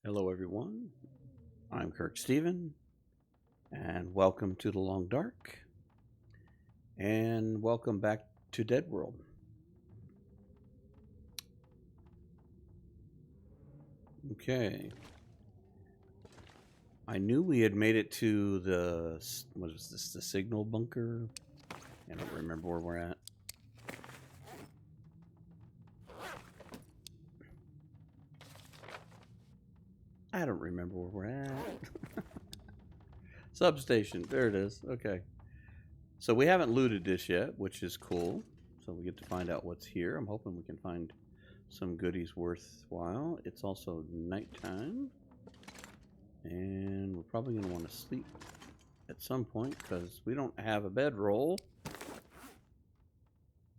Hello, everyone. I'm Kirk Stephen, and welcome to the Long Dark, and welcome back to DeadWorld. Okay. I knew we had made it to the, what is this, the signal bunker? I don't remember where we're at. I don't remember where we're at. Substation, there it is. Okay. So we haven't looted this yet, which is cool. So we get to find out what's here. I'm hoping we can find some goodies worthwhile. It's also nighttime. And we're probably going to want to sleep at some point because we don't have a bedroll.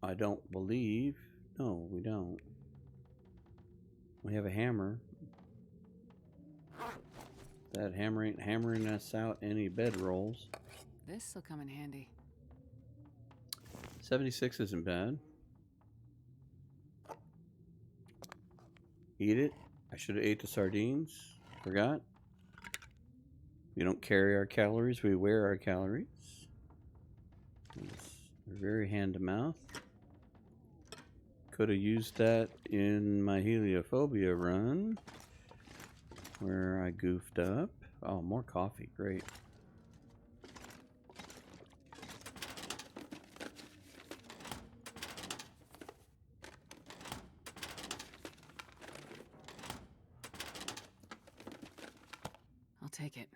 I don't believe. No, we don't. We have a hammer. That hammer ain't hammering us out any bedrolls. This'll come in handy. 76 isn't bad. Eat it. I should have ate the sardines. Forgot. We don't carry our calories, we wear our calories. They're very hand to mouth. Could have used that in my heliophobia run where I goofed up. Oh, more coffee. Great. I'll take it.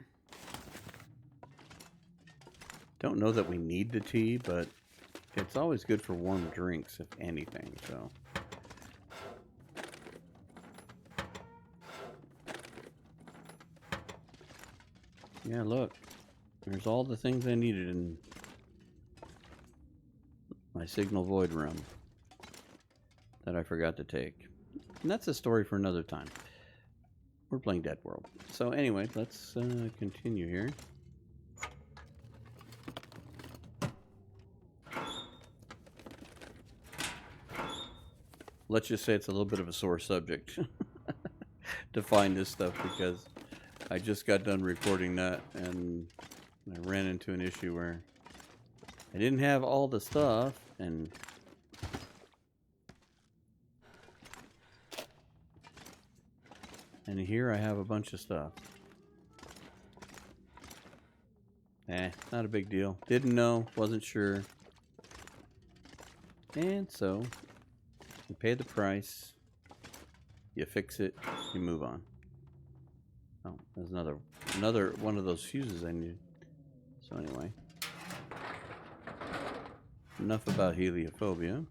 Don't know that we need the tea, but it's always good for warm drinks, if anything, so. Yeah, look. There's all the things I needed in my Signal Void run that I forgot to take. And that's a story for another time. We're playing DeadWorld. So anyway, let's continue here. Let's just say it's a little bit of a sore subject to find this stuff because I just got done recording that and I ran into an issue where I didn't have all the stuff and here I have a bunch of stuff. Not a big deal. Didn't know, wasn't sure. And so you pay the price, you fix it, you move on. Oh, there's another one of those fuses I need. So anyway, enough about heliophobia.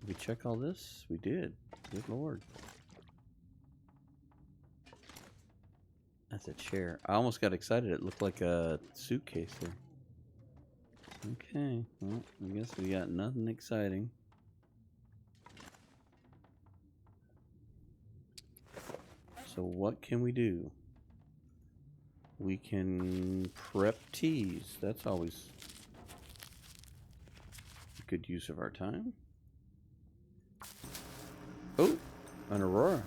Did we check all this? We did. Good Lord. That's a chair. I almost got excited. It looked like a suitcase there. Okay, well, I guess we got nothing exciting. So what can we do? We can prep teas. That's always a good use of our time. Oh, an Aurora.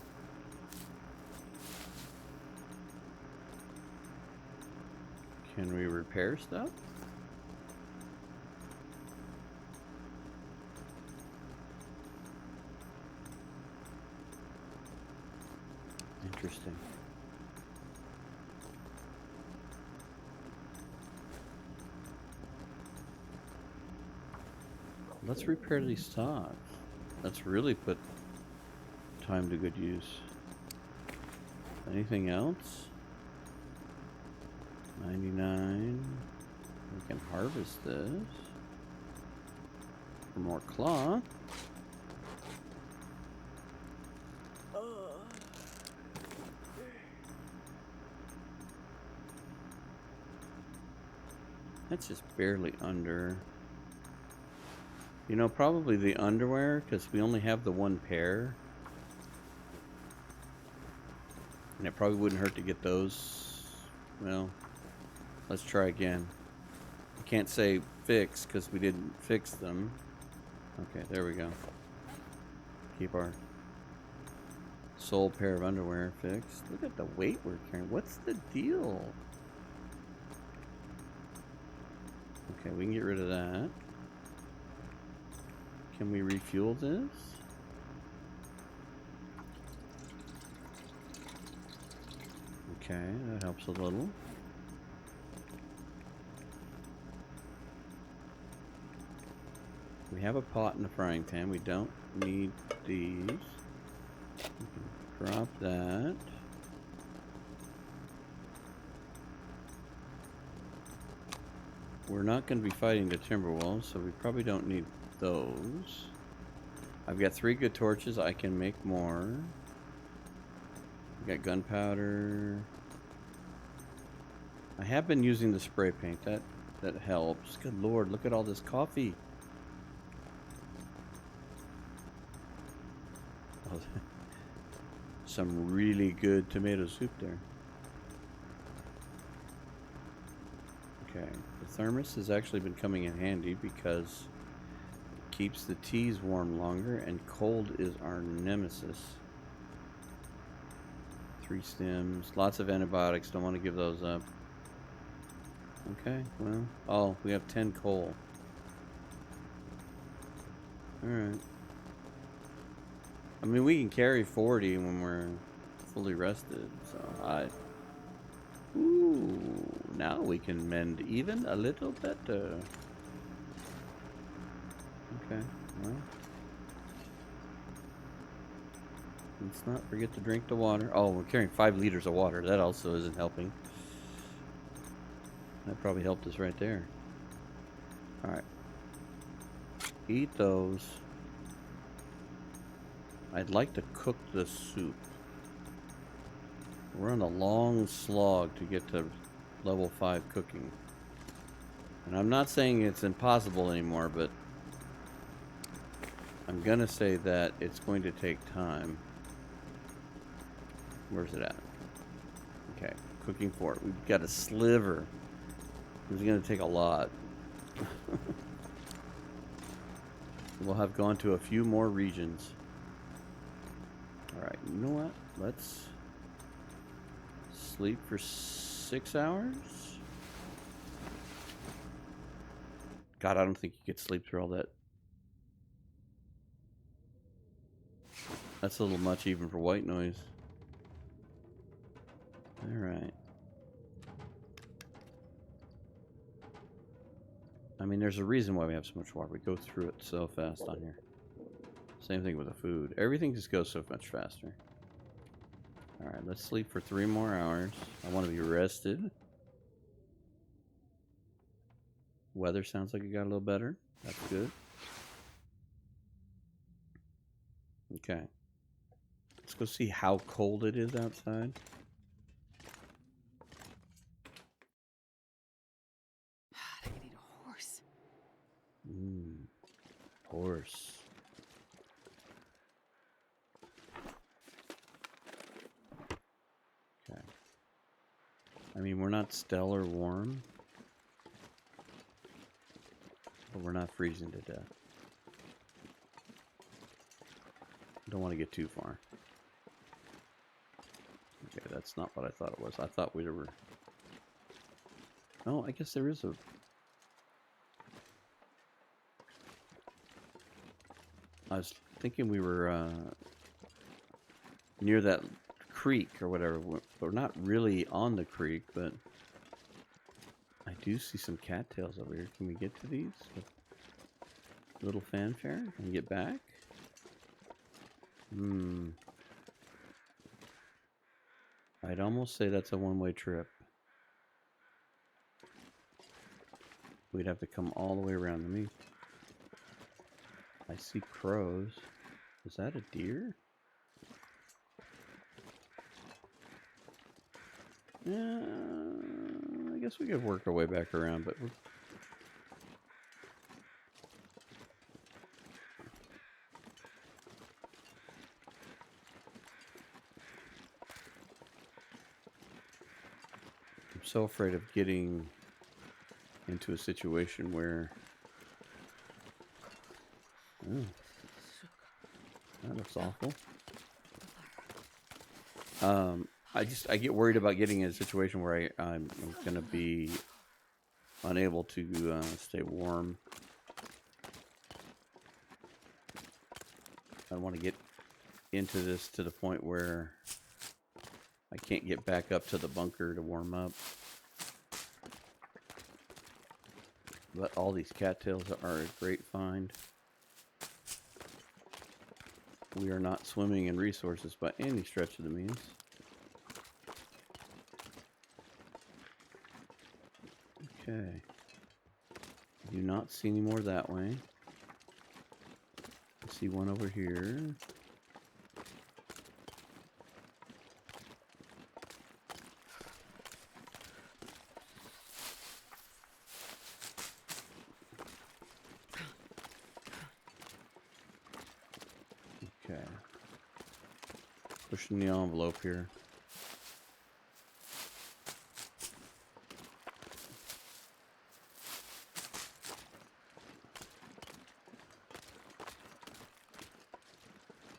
Can we repair stuff? Interesting. Let's repair these stocks. Let's really put time to good use. Anything else? 99. We can harvest this for more cloth. That's just barely under. You know, probably the underwear, because we only have the one pair. And it probably wouldn't hurt to get those. Well, let's try again. I can't say fix, because we didn't fix them. Okay, there we go. Keep our this old pair of underwear fixed. Look at the weight we're carrying. What's the deal? Okay, we can get rid of that. Can we refuel this? Okay, that helps a little. We have a pot and a frying pan. We don't need these. We can drop that. We're not going to be fighting the timber wolves, so we probably don't need those. I've got 3 good torches. I can make more. We got gunpowder. I have been using the spray paint. That helps. Good lord, look at all this coffee. Oh, some really good tomato soup there. Okay, the thermos has actually been coming in handy because it keeps the teas warm longer, and cold is our nemesis. 3 stems, lots of antibiotics, don't want to give those up. Okay, well, oh, we have 10 coal. Alright. I mean, we can carry 40 when we're fully rested, so ooh, now we can mend even a little better. Okay, well. Let's not forget to drink the water. Oh, we're carrying 5 liters of water. That also isn't helping. That probably helped us right there. Alright. Eat those. I'd like to cook the soup. We're on a long slog to get to level 5 cooking. And I'm not saying it's impossible anymore, but I'm gonna say that it's going to take time. Where's it at? Okay, cooking for it. We've got a sliver. It's gonna take a lot. We'll have gone to a few more regions. Alright, you know what? Let's sleep for 6 hours? God, I don't think you could sleep through all that. That's a little much even for white noise. Alright. I mean, there's a reason why we have so much water. We go through it so fast on here. Same thing with the food. Everything just goes so much faster. Alright, let's sleep for 3 more hours. I want to be rested. Weather sounds like it got a little better. That's good. Okay. Let's go see how cold it is outside. I could eat a horse. Horse. Okay. I mean, we're not stellar warm, but we're not freezing to death. Don't want to get too far. Okay, that's not what I thought it was. I thought we were... Oh, I guess there is a... I was thinking we were near that creek or whatever. We're not really on the creek, but I do see some cattails over here. Can we get to these with little fanfare and get back? I'd almost say that's a one-way trip. We'd have to come all the way around to me. I see crows. Is that a deer? Yeah, I guess we could work our way back around, but we're... I'm so afraid of getting into a situation where... Oh, that looks awful. I get worried about getting in a situation where I'm going to be unable to stay warm. I want to get into this to the point where I can't get back up to the bunker to warm up. But all these cattails are a great find. We are not swimming in resources by any stretch of the means. Okay. Do not see any more that way. I see one over here. Okay. Pushing the envelope here.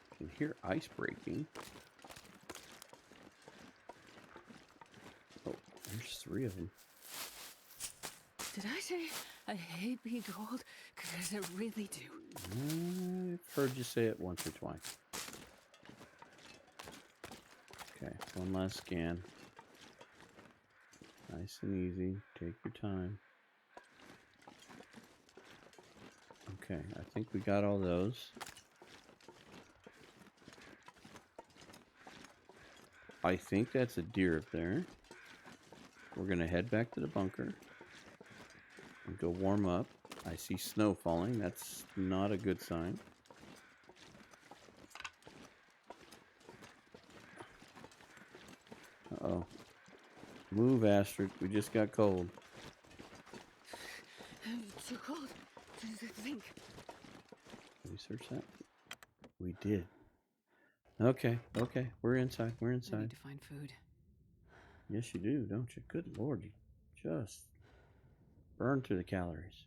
I can hear ice breaking. Oh, there's 3 of them. Did I say I hate being cold? Because I really do. I've heard you say it once or twice. Okay, one last scan. Nice and easy. Take your time. Okay, I think we got all those. I think that's a deer up there. We're gonna head back to the bunker and go warm up. I see snow falling. That's not a good sign. Uh-oh. Move, Astrid. We just got cold. It's too cold to think. Did we search that? We did. Okay, okay. We're inside. We're I inside. need to find food. Yes, you do, don't you? Good Lord. You just burn through the calories.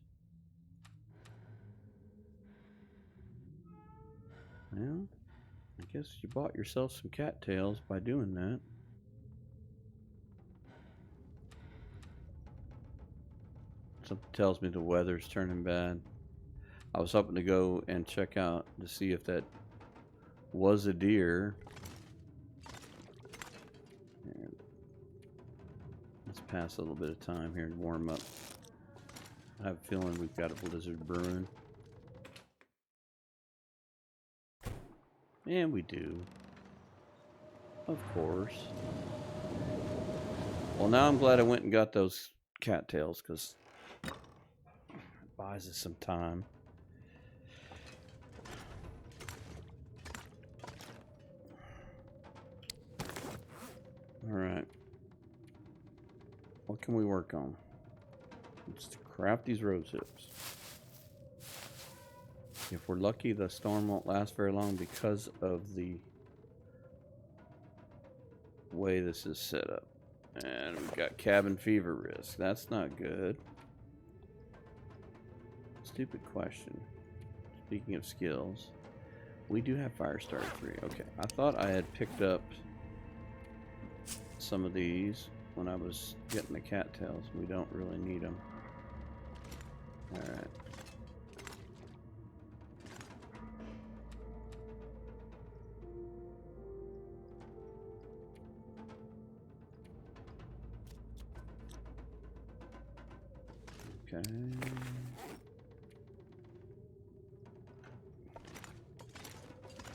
Well, I guess you bought yourself some cattails by doing that. Something tells me the weather's turning bad. I was hoping to go and check out to see if that was a deer. And let's pass a little bit of time here to warm up. I have a feeling we've got a blizzard brewing. And we do. Of course. Well, now I'm glad I went and got those cattails, because it buys us some time. Alright. What can we work on? Let's craft these rose hips. If we're lucky, the storm won't last very long because of the way this is set up. And we've got cabin fever risk. That's not good. Stupid question. Speaking of skills, we do have Firestarter 3. Okay, I thought I had picked up some of these when I was getting the cattails. We don't really need them. Alright. Okay.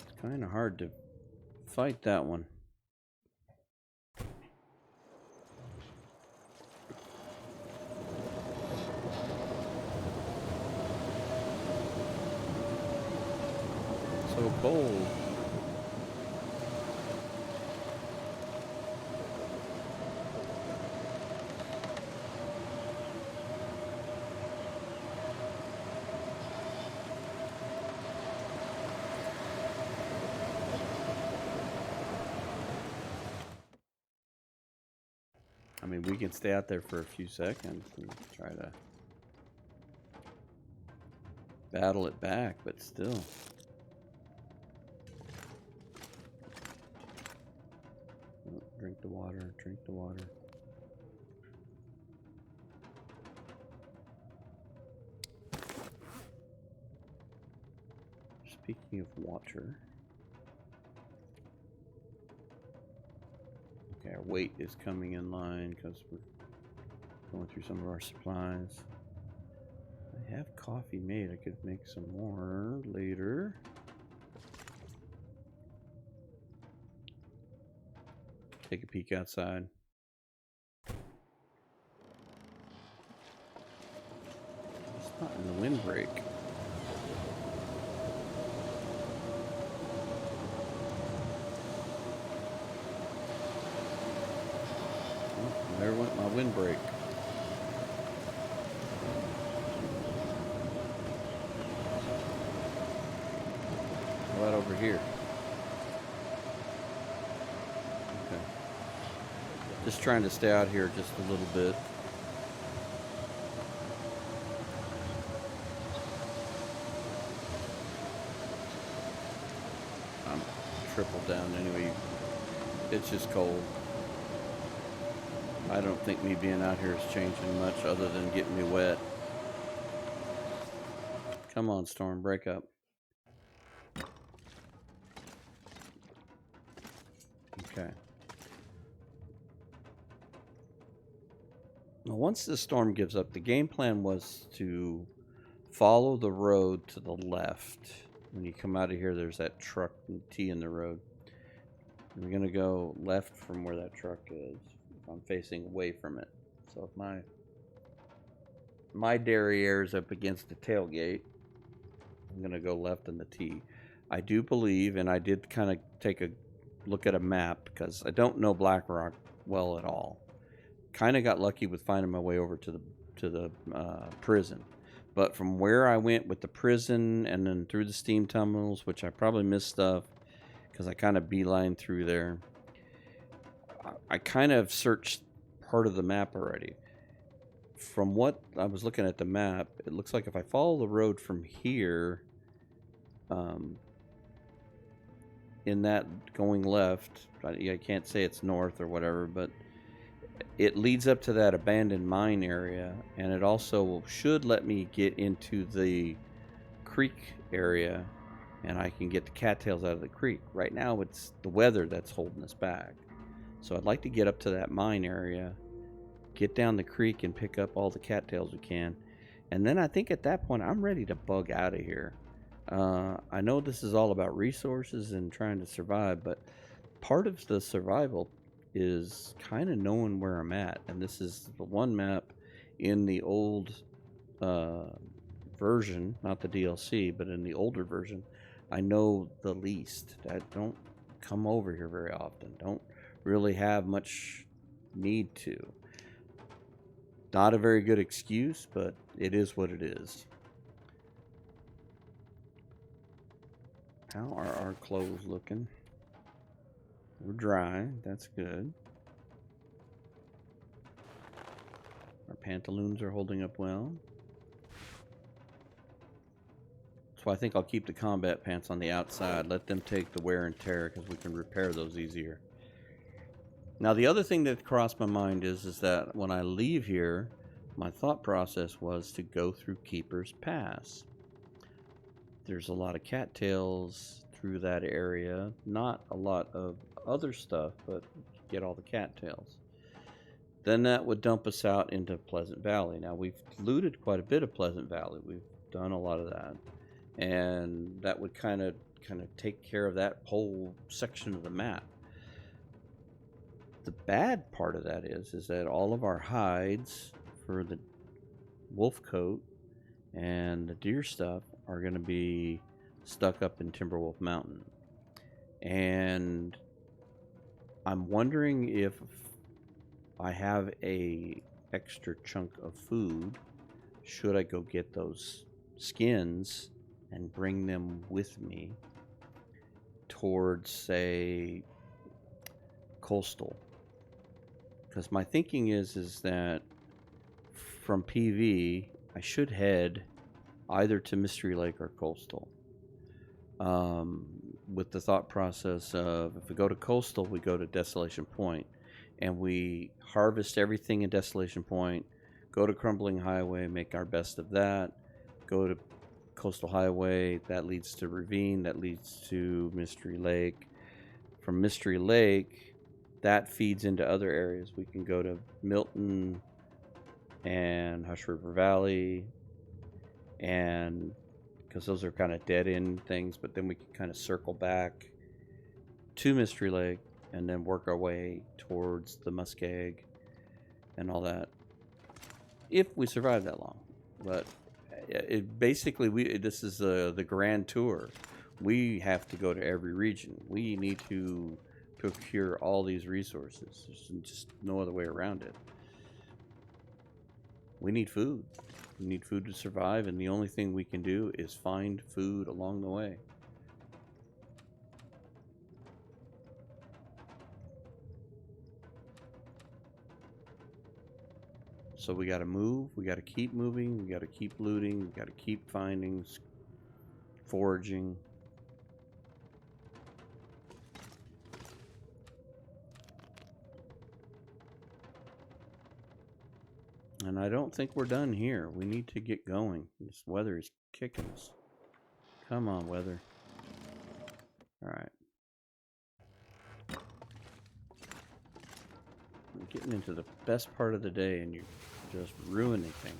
It's kind of hard to fight that one. So bold. I mean, we can stay out there for a few seconds and try to battle it back, but still. Drink the water. Speaking of water. Okay, our weight is coming in line because we're going through some of our supplies. I have coffee made. I could make some more later. Take a peek outside. Spotting the windbreak. Oh, there went my windbreak. How about over here? Okay. Just trying to stay out here just a little bit. I'm triple down anyway. It's just cold. I don't think me being out here is changing much other than getting me wet. Come on, Storm, break up. Okay. Now, once the storm gives up, the game plan was to follow the road to the left. When you come out of here, there's that truck and T in the road. And we're going to go left from where that truck is. If I'm facing away from it. So if my derriere is up against the tailgate, I'm going to go left in the T. I do believe, and I did kind of take a look at a map because I don't know Blackrock well at all. Kind of got lucky with finding my way over to the prison, but from where I went with the prison and then through the steam tunnels, which I probably missed stuff because I kind of beeline through there. I kind of searched part of the map already. From what I was looking at the map, it looks like if I follow the road from here, in that going left, I can't say it's north or whatever, but it leads up to that abandoned mine area, and it also should let me get into the creek area, and I can get the cattails out of the creek. Right now, it's the weather that's holding us back. So I'd like to get up to that mine area, get down the creek, and pick up all the cattails we can. And then I think at that point, I'm ready to bug out of here. I know this is all about resources and trying to survive, but part of the survival is kind of knowing where I'm at. And this is the one map in the old version, not the DLC, but in the older version, I know the least. I don't come over here very often. Don't really have much need to. Not a very good excuse, but it is what it is. How are our clothes looking? We're dry. That's good. Our pantaloons are holding up well. So I think I'll keep the combat pants on the outside. Let them take the wear and tear because we can repair those easier. Now the other thing that crossed my mind is that when I leave here, my thought process was to go through Keeper's Pass. There's a lot of cattails through that area. Not a lot of other stuff, but get all the cattails. Then that would dump us out into Pleasant Valley. Now we've looted quite a bit of Pleasant Valley. We've done a lot of that. And that would kind of take care of that whole section of the map. The bad part of that is that all of our hides for the wolf coat and the deer stuff are going to be stuck up in Timberwolf Mountain. And I'm wondering if I have a extra chunk of food, should I go get those skins and bring them with me towards, say, Coastal. Because my thinking is that from PV, I should head either to Mystery Lake or Coastal. With the thought process of if we go to Coastal, we go to Desolation Point. and we harvest everything in Desolation Point, go to Crumbling Highway, make our best of that, go to Coastal Highway, that leads to Ravine, that leads to Mystery Lake. From Mystery Lake, that feeds into other areas. We can go to Milton and Hush River Valley, and because those are kind of dead end things, but then we can kind of circle back to Mystery Lake and then work our way towards the Muskeg and all that, if we survive that long. But basically, this is the grand tour. We have to go to every region. We need to procure all these resources. There's just no other way around it. We need food. We need food to survive, and the only thing we can do is find food along the way. So we got to move, we got to keep moving, we got to keep looting, we got to keep finding, foraging. And I don't think we're done here. We need to get going. This weather is kicking us. Come on, weather. All right. I'm getting into the best part of the day and you're just ruining things.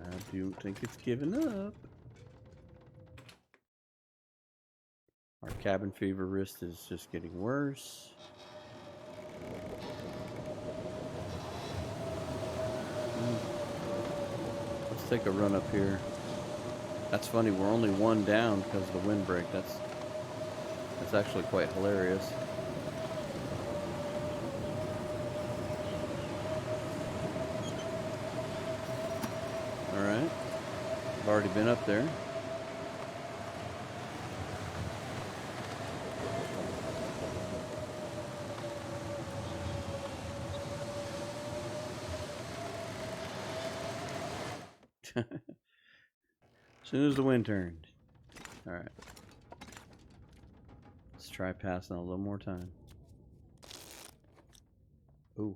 I do think it's giving up. Our cabin fever wrist is just getting worse. Let's take a run up here. That's funny, we're only one down because of the windbreak. That's actually quite hilarious. Alright. I've already been up there. As soon as the wind turned. Alright. Let's try passing a little more time. Ooh.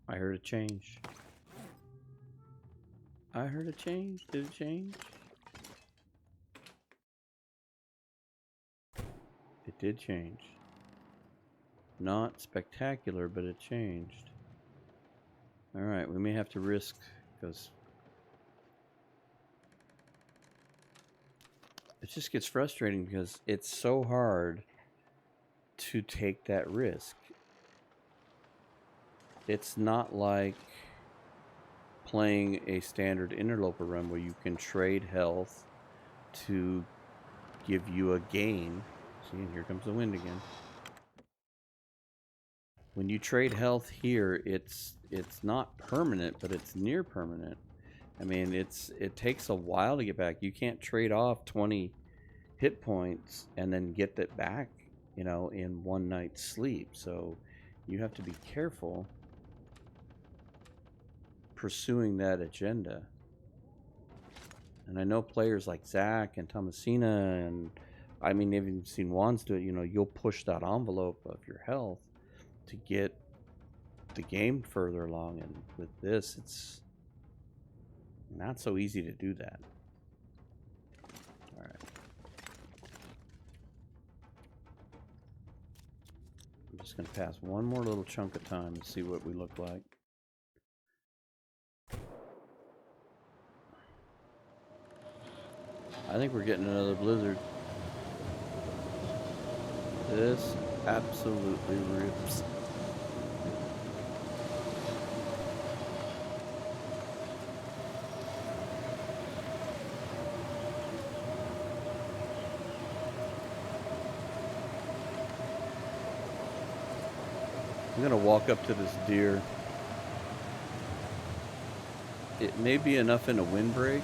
I heard a change. I heard a change. Did it change? It did change. Not spectacular, but it changed. Alright, we may have to risk, because it just gets frustrating because it's so hard to take that risk. It's not like playing a standard Interloper run where you can trade health to give you a gain. See, and here comes the wind again. When you trade health here, it's not permanent, but it's near permanent. I mean, it takes a while to get back. You can't trade off 20 hit points and then get that back, you know, in one night's sleep. So you have to be careful pursuing that agenda. And I know players like Zach and Thomasina, and I mean, I've even seen Wands do it. You know, you'll push that envelope of your health to get the game further along. And with this, it's not so easy to do that. All right. I'm just going to pass one more little chunk of time and see what we look like. I think we're getting another blizzard. This absolutely rips. I'm gonna walk up to this deer. It may be enough in a windbreak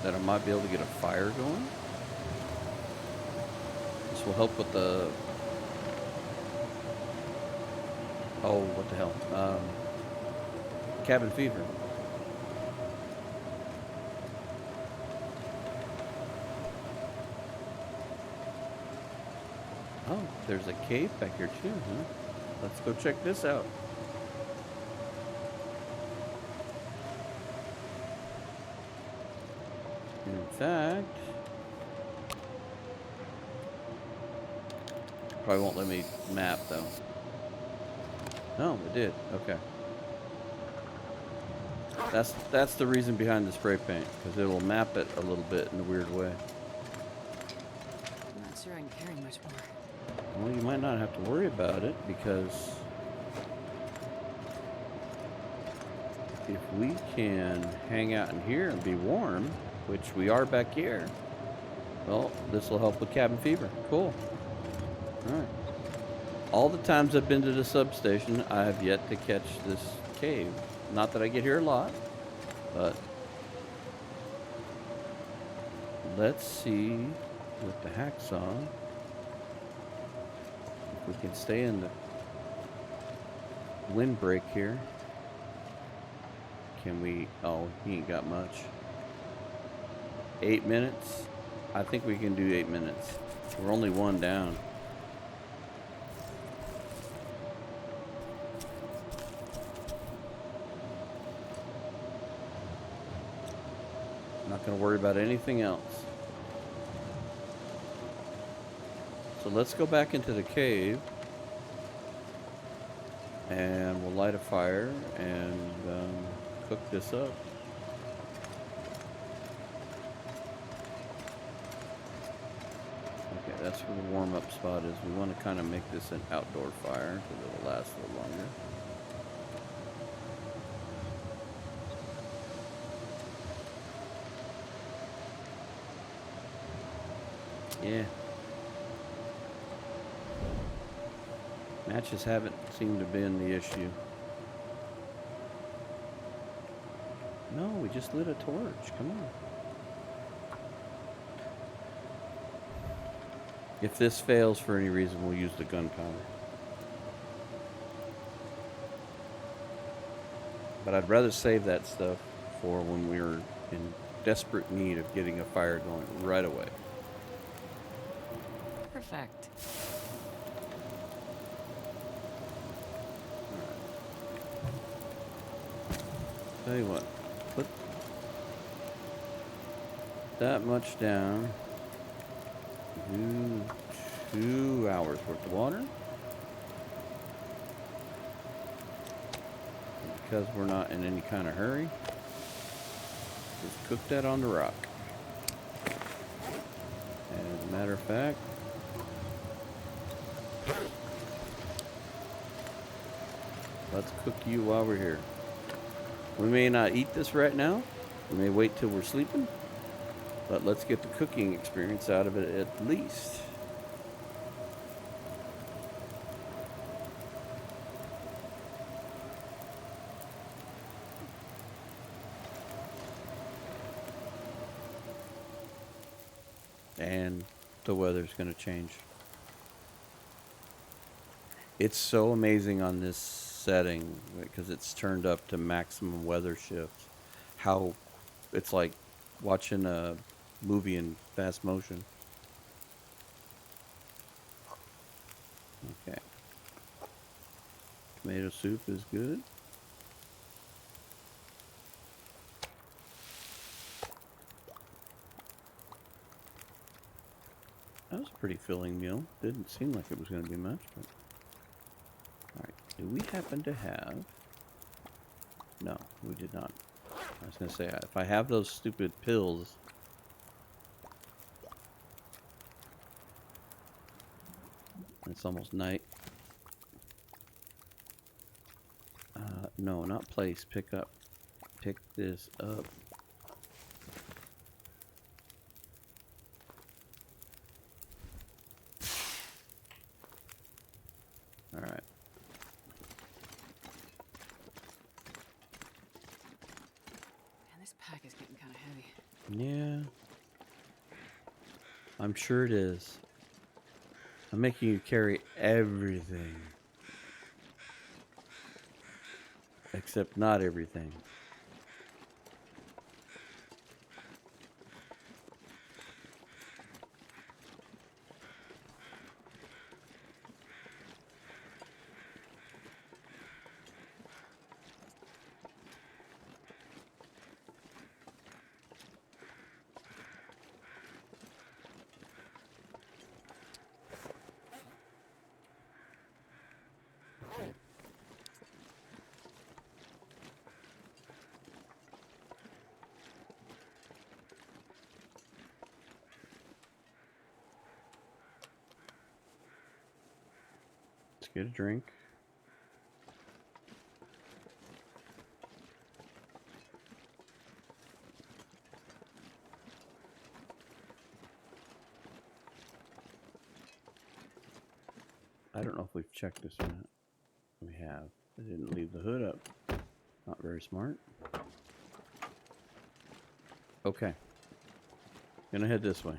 that I might be able to get a fire going. This will help with the Oh, what the hell? Cabin fever. Oh, there's a cave back here too, huh? Let's go check this out. In fact, probably won't let me map though. No, it did. Okay. That's the reason behind the spray paint, because it will map it a little bit in a weird way. I'm not sure I can carry much more. Well, you might not have to worry about it, because if we can hang out in here and be warm, which we are back here, well, this will help with cabin fever. Cool. Alright. All the times I've been to the substation, I have yet to catch this cave. Not that I get here a lot, but let's see with the hacksaw if we can stay in the windbreak here. Can we? Oh, he ain't got much. 8 minutes? I think we can do 8 minutes. We're only one down. Not going to worry about anything else. So let's go back into the cave. And we'll light a fire and cook this up. Okay, that's where the warm-up spot is. We want to kind of make this an outdoor fire because it'll last a little longer. Yeah. Matches haven't seemed to have been the issue. No, we just lit a torch. Come on. If this fails for any reason, we'll use the gunpowder. But I'd rather save that stuff for when we're in desperate need of getting a fire going right away. Perfect. Tell you what, put that much down. Do 2 hours worth of water. Because we're not in any kind of hurry, just cook that on the rock. And as a matter of fact, let's cook you while we're here. We may not eat this right now. We may wait till we're sleeping. But let's get the cooking experience out of it at least. And the weather's going to change. It's so amazing on this setting because it's turned up to maximum weather shifts. How it's like watching a movie in fast motion. Okay. Tomato soup is good. That was a pretty filling meal. Didn't seem like it was going to be much, but... Alright, do we happen to have... No, we did not. I was going to say, if I have those stupid pills... It's almost night. No, not place. Pick up. Pick this up. All right. Man, this pack is getting kind of heavy. Yeah. I'm sure it is. I'm making you carry everything. Except not everything. Let's get a drink. I don't know if we've checked this or not. We have. I didn't leave the hood up. Not very smart. Okay. Gonna head this way.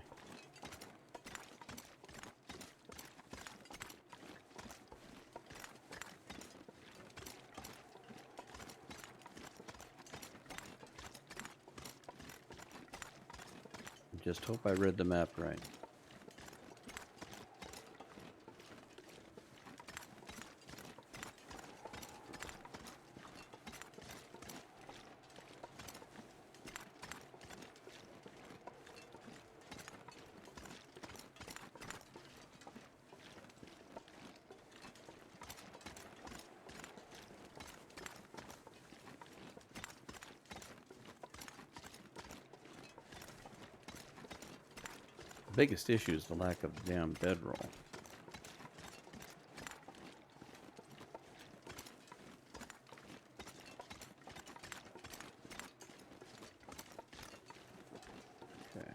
Just hope I read the map right. The biggest issue is the lack of damn bedroll. Okay.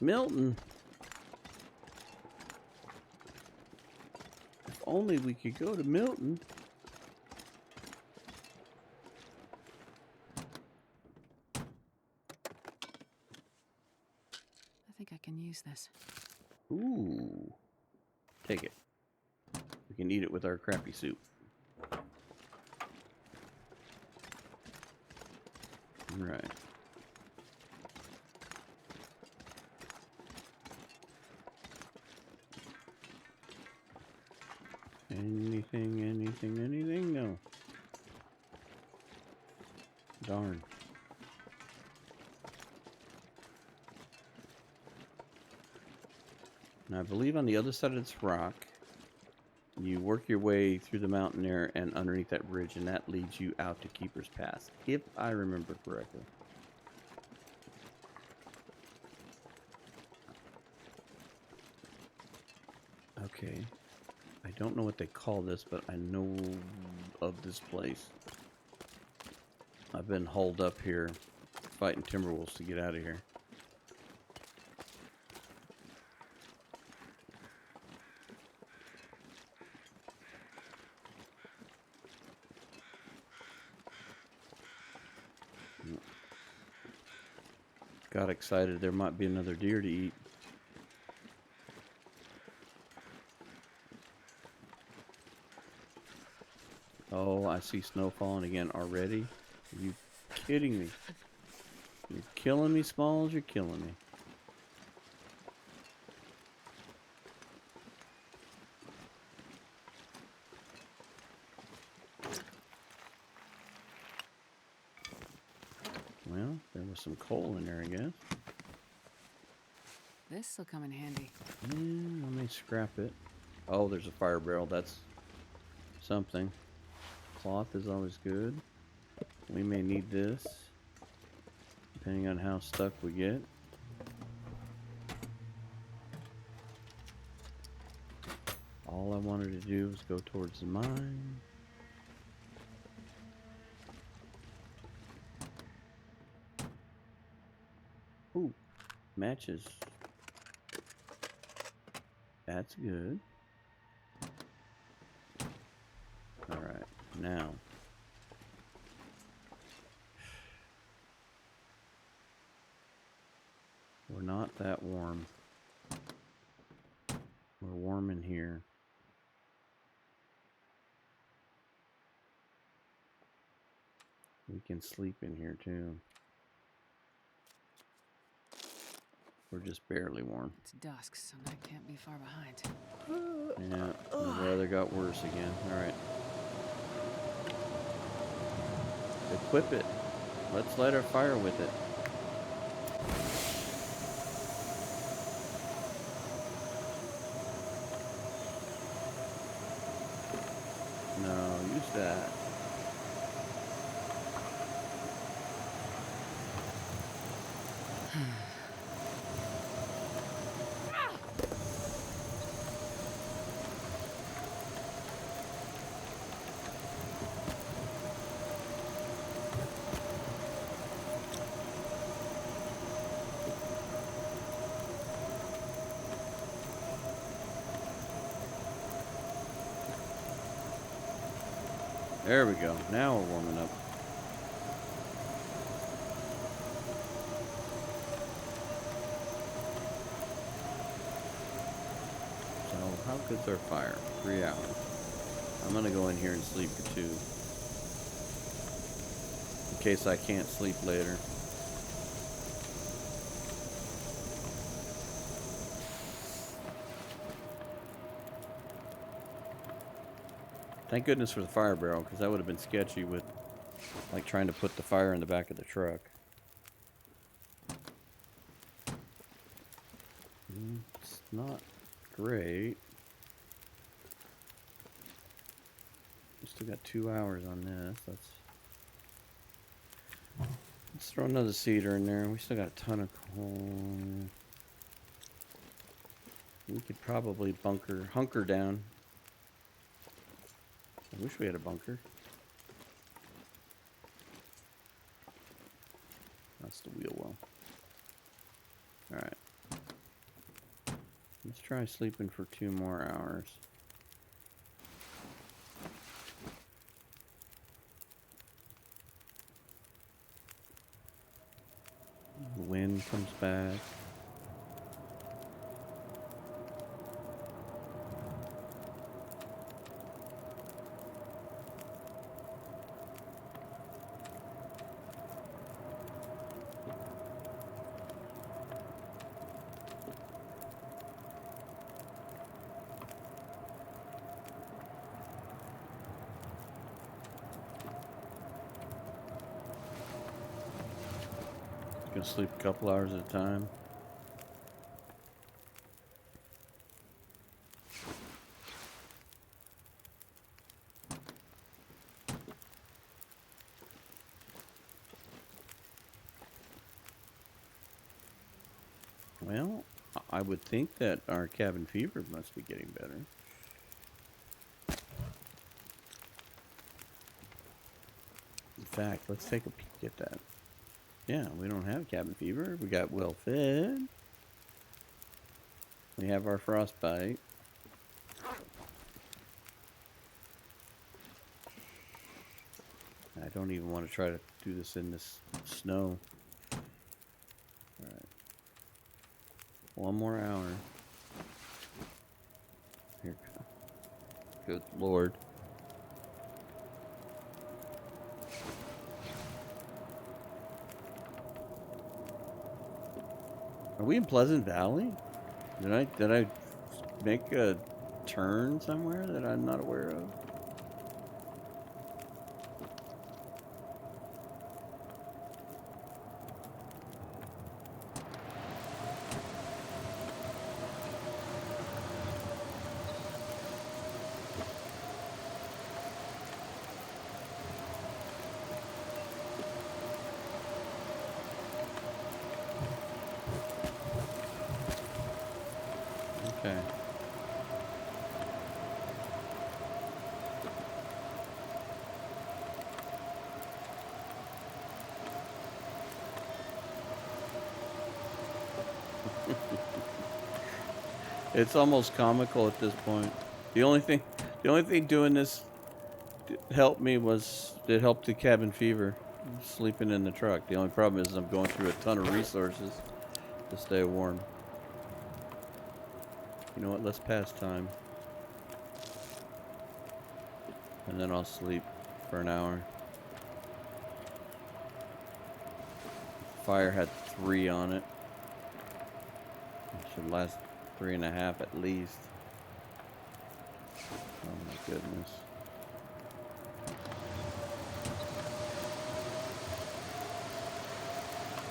Milton. Only we could go to Milton. I think I can use this. Ooh. Take it. We can eat it with our crappy soup. Right. Anything? No. Darn. Now I believe on the other side of this rock, you work your way through the mountain there and underneath that bridge, and that leads you out to Keeper's Pass, if I remember correctly. Okay. I don't know what they call this, but I know of this place. I've been holed up here fighting timberwolves to get out of here. Got excited there might be another deer to eat. Oh, I see snow falling again already. Are you kidding me? You're killing me, Smalls. You're killing me. Well, there was some coal in there, I guess. This'll come in handy. Yeah, let me scrap it. Oh, there's a fire barrel. That's something. Cloth is always good. We may need this, depending on how stuck we get. All I wanted to do was go towards the mine. Ooh, matches. That's good. Alright, now. not that warm. We're warm in here. We can sleep in here too. We're just barely warm. It's dusk, so night can't be far behind. Yeah, the weather got worse again. Alright. Equip it. Let's light our fire with it. No, use that. There we go. Now we're warming up. So, how good's our fire? 3 hours. I'm gonna go in here and sleep for 2. In case I can't sleep later. Thank goodness for the fire barrel, because that would have been sketchy with, like, trying to put the fire in the back of the truck. It's not great. We still got 2 hours on this. Let's throw another cedar in there. We still got a ton of coal. We could probably hunker down. I wish we had a bunker. That's the wheel well. Alright. Let's try sleeping for 2 more hours. The wind comes back. Gonna sleep a couple hours at a time. Well, I would think that our cabin fever must be getting better. In fact, let's take a peek at that. Yeah, we don't have cabin fever. We got well fed. We have our frostbite. I don't even want to try to do this in this snow. Alright. 1 more hour. Here. Good Lord. Are we in Pleasant Valley? Did I make a turn somewhere that I'm not aware of? Okay. It's almost comical at this point. The only thing doing this helped me was it helped the cabin fever, sleeping in the truck. The only problem is I'm going through a ton of resources to stay warm. You know what? Let's pass time. And then I'll sleep for an hour. Fire had 3 on it. It should last 3.5 at least. Oh my goodness.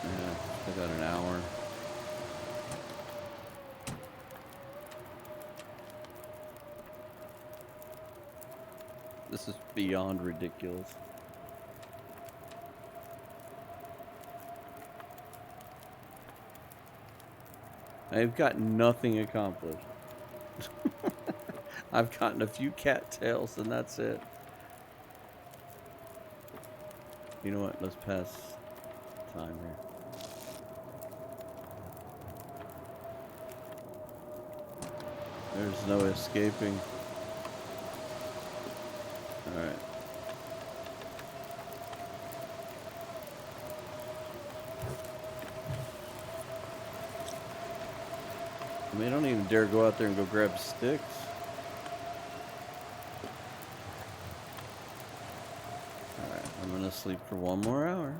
Yeah, I got an hour. This is beyond ridiculous. I've got nothing accomplished. I've gotten a few cattails and that's it. You know what? Let's pass time here. There's no escaping. Alright. I mean, I don't even dare go out there and go grab sticks. Alright, I'm gonna sleep for 1 more hour.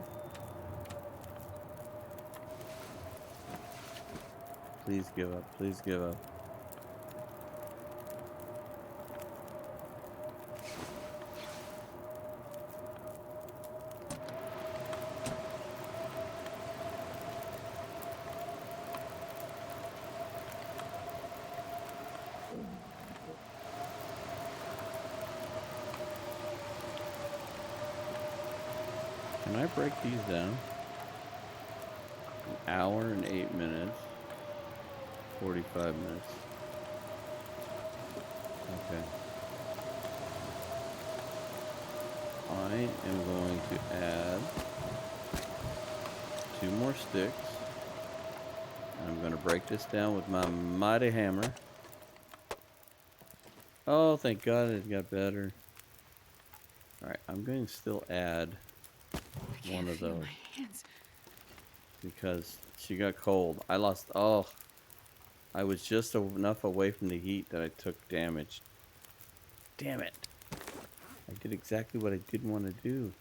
Please give up. Please give up. Can I break these down? 1 hour and 8 minutes. 45 minutes. Okay. I am going to add 2 more sticks. I'm going to break this down with my mighty hammer. Oh, thank God it got better. Alright, I'm going to still add one of those. Because she got cold. I lost, oh. I was just enough away from the heat that I took damage. Damn it. I did exactly what I didn't want to do.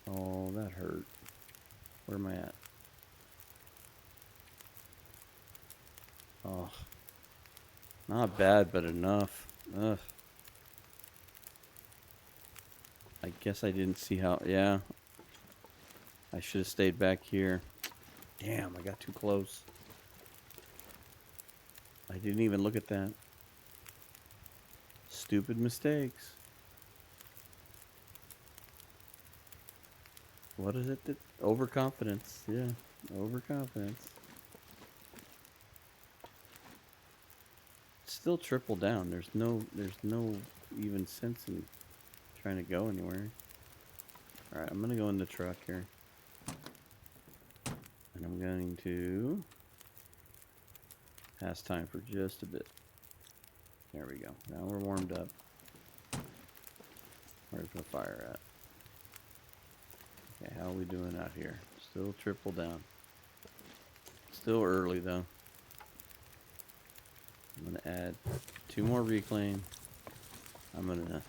Oh, that hurt. Where am I at? Oh. Not bad, but enough. Ugh. I guess I didn't see how, yeah. I should have stayed back here. Damn, I got too close. I didn't even look at that. Stupid mistakes. What is it that... Overconfidence. Yeah, overconfidence. Still triple down. There's no even sense in trying to go anywhere. Alright, I'm gonna go in the truck here. And I'm going to pass time for just a bit. There we go. Now we're warmed up. Where's the fire at? Okay, how are we doing out here? Still triple down. Still early though. I'm going to add 2 more reclaim. I'm going to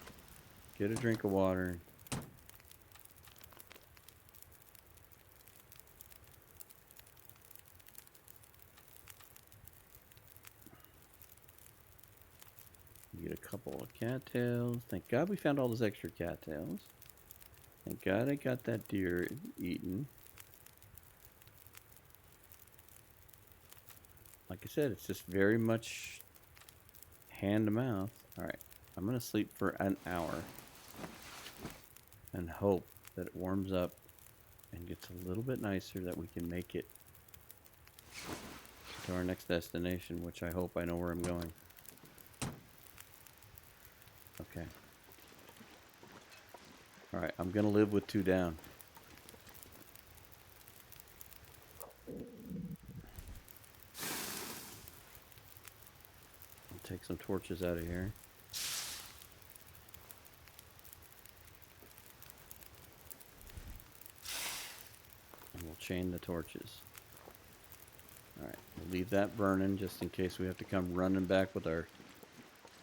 get a drink of water. Get a couple of cattails. Thank God we found all those extra cattails. Thank God I got that deer eaten. Like I said, it's just very much hand to mouth. Alright, I'm going to sleep for an hour. And hope that it warms up and gets a little bit nicer that we can make it to our next destination, which I hope I know where I'm going. Okay. Alright, I'm gonna live with 2 down. I'll take some torches out of here. And we'll chain the torches. Alright, we'll leave that burning just in case we have to come running back with our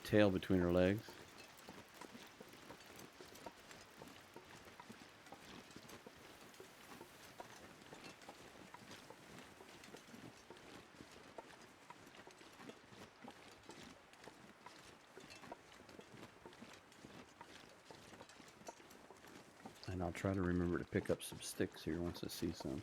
tail between our legs. And I'll try to remember to pick up some sticks here once I see some.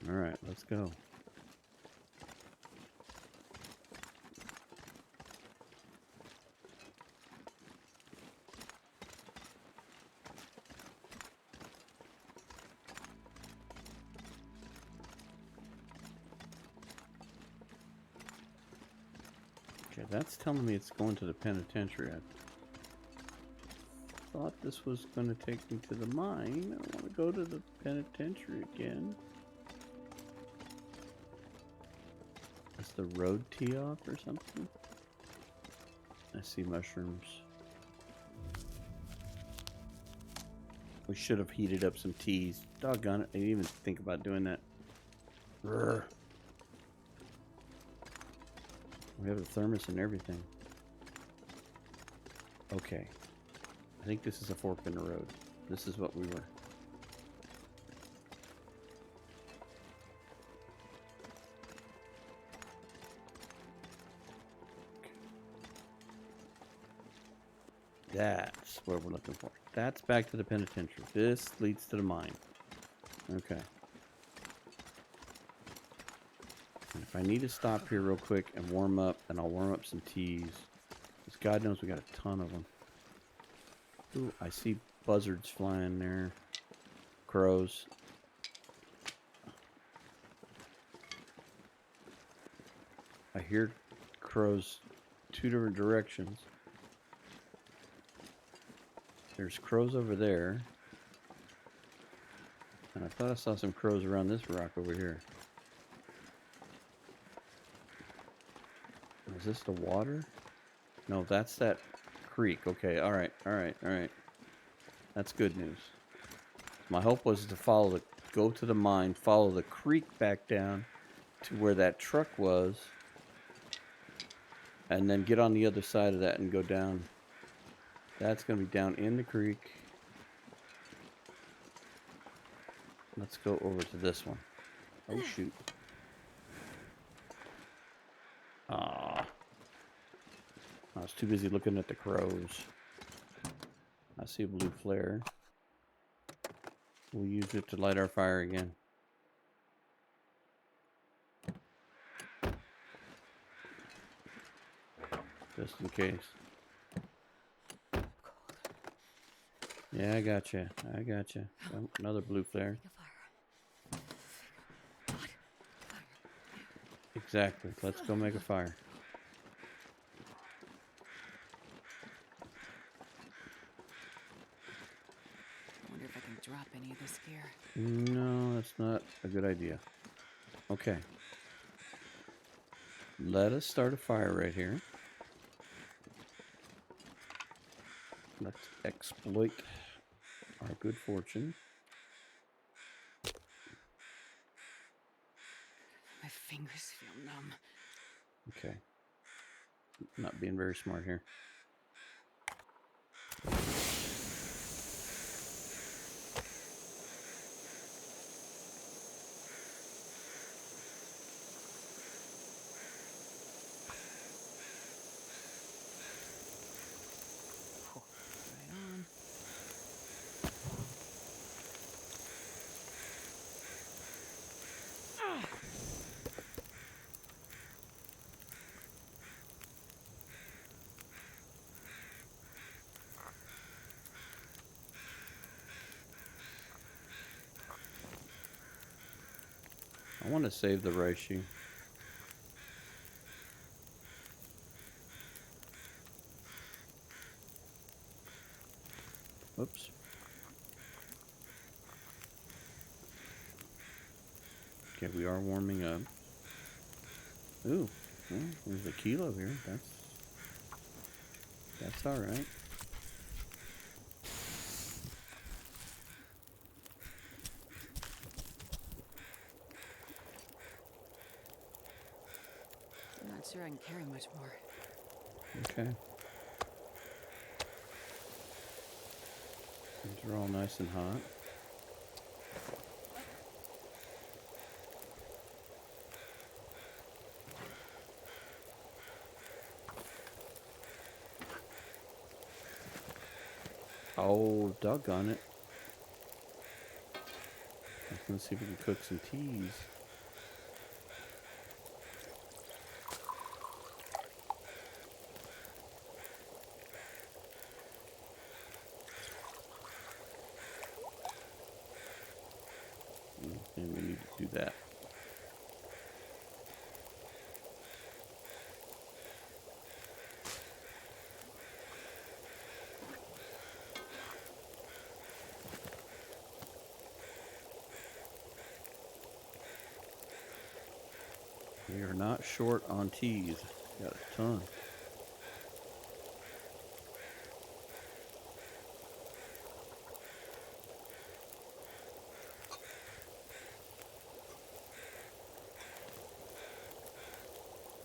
Alright, let's go. Okay, that's telling me it's going to the penitentiary. I thought this was going to take me to the mine. I don't want to go to the penitentiary again. Is the road tee off or something? I see mushrooms. We should have heated up some teas. Doggone it, I didn't even think about doing that. Brr. We have a thermos and everything. Okay. I think this is a fork in the road. This is what we were. That's what we're looking for. That's back to the penitentiary. This leads to the mine. Okay. And if I need to stop here real quick and warm up, then I'll warm up some teas. Because God knows we got a ton of them. Ooh, I see buzzards flying there. Crows. I hear crows two different directions. There's crows over there. And I thought I saw some crows around this rock over here. Is this the water? No, that's that creek. Okay, alright, alright, alright. That's good news. My hope was to go to the mine, follow the creek back down to where that truck was, and then get on the other side of that and go down. That's going to be down in the creek. Let's go over to this one. Oh, shoot. Ah. I was too busy looking at the crows. I see a blue flare. We'll use it to light our fire again. Just in case. Yeah, I gotcha. I gotcha. Oh, another blue flare. Exactly. Let's go make a fire. I wonder if I can drop any of this gear. No, that's not a good idea. Okay. Let us start a fire right here. Let's exploit our good fortune. My fingers feel numb. Okay. Not being very smart here. Right on. I want to save the reishi. Oops. Okay, we are warming up. Ooh, well, there's a kilo here. That's all right. I'm not sure I can carry much more. Okay. These are all nice and hot. Oh, doggone it. Let's see if we can cook some teas. And we need to do that. We are not short on teas. Got a ton.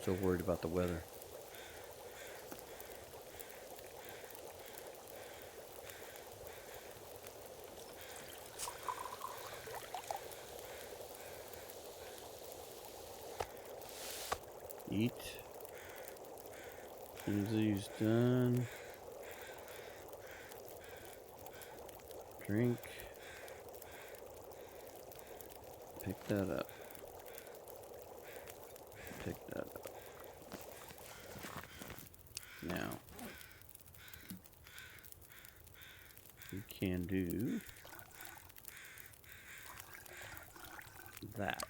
So worried about the weather. Eat. As soon as he's done. Drink. Pick that up. Pick that up. Now, we can do that.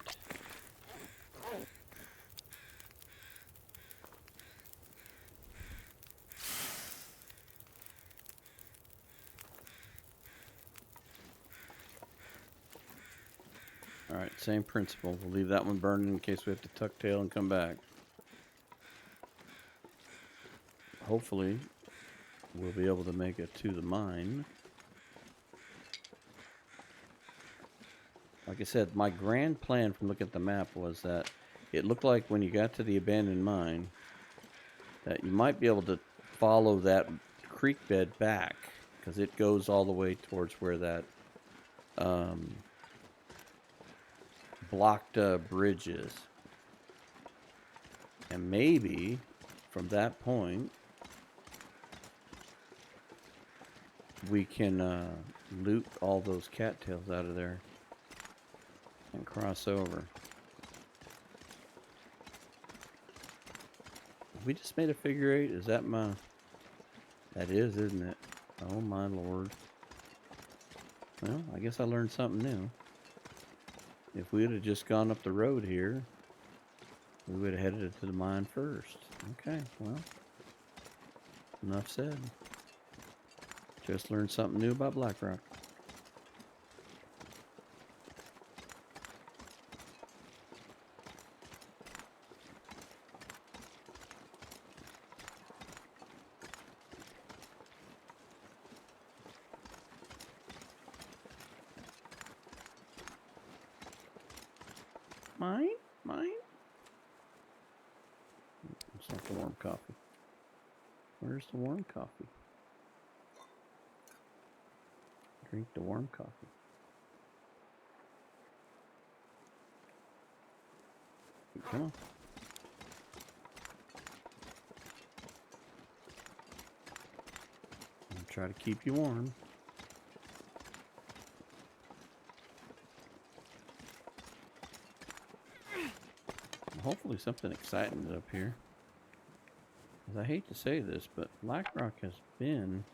Alright, same principle. We'll leave that one burning in case we have to tuck tail and come back. Hopefully, we'll be able to make it to the mine. Like I said, my grand plan from looking at the map was that it looked like when you got to the abandoned mine that you might be able to follow that creek bed back because it goes all the way towards where that blocked bridge is. And maybe from that point we can loot all those cattails out of there and cross over. We just made a figure 8. Is that my... That is, isn't it? Oh my lord. Well, I guess I learned something new. If we would have just gone up the road here, we would have headed to the mine first. Okay, well, enough said. Just learned something new about Blackrock. Mine? It's not the warm coffee. Where's the warm coffee? Drink the warm coffee. Come on. I'll try to keep you warm. Hopefully something exciting is up here. 'Cause I hate to say this, but Blackrock has been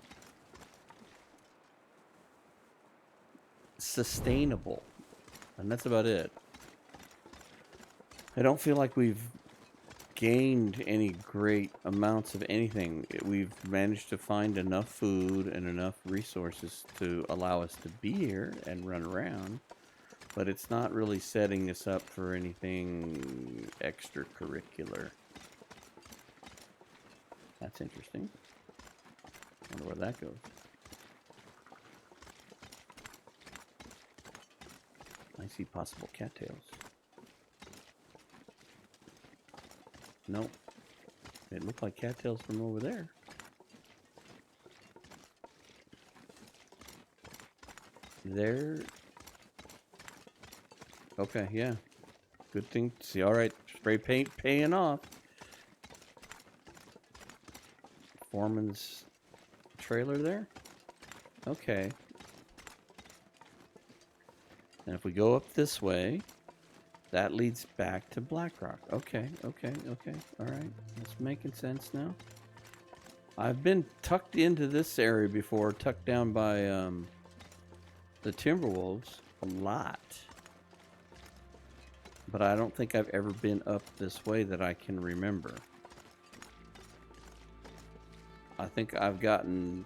sustainable. And that's about it. I don't feel like we've gained any great amounts of anything. We've managed to find enough food and enough resources to allow us to be here and run around. But it's not really setting us up for anything extracurricular. That's interesting. Wonder where that goes. I see possible cattails. Nope. It looked like cattails from over there. There. Okay, yeah. Good thing to see. Alright, spray paint paying off. Foreman's trailer there? Okay. And if we go up this way, that leads back to Blackrock. Okay. Alright. That's making sense now. I've been tucked into this area before, tucked down by the Timberwolves a lot. But I don't think I've ever been up this way that I can remember. I think I've gotten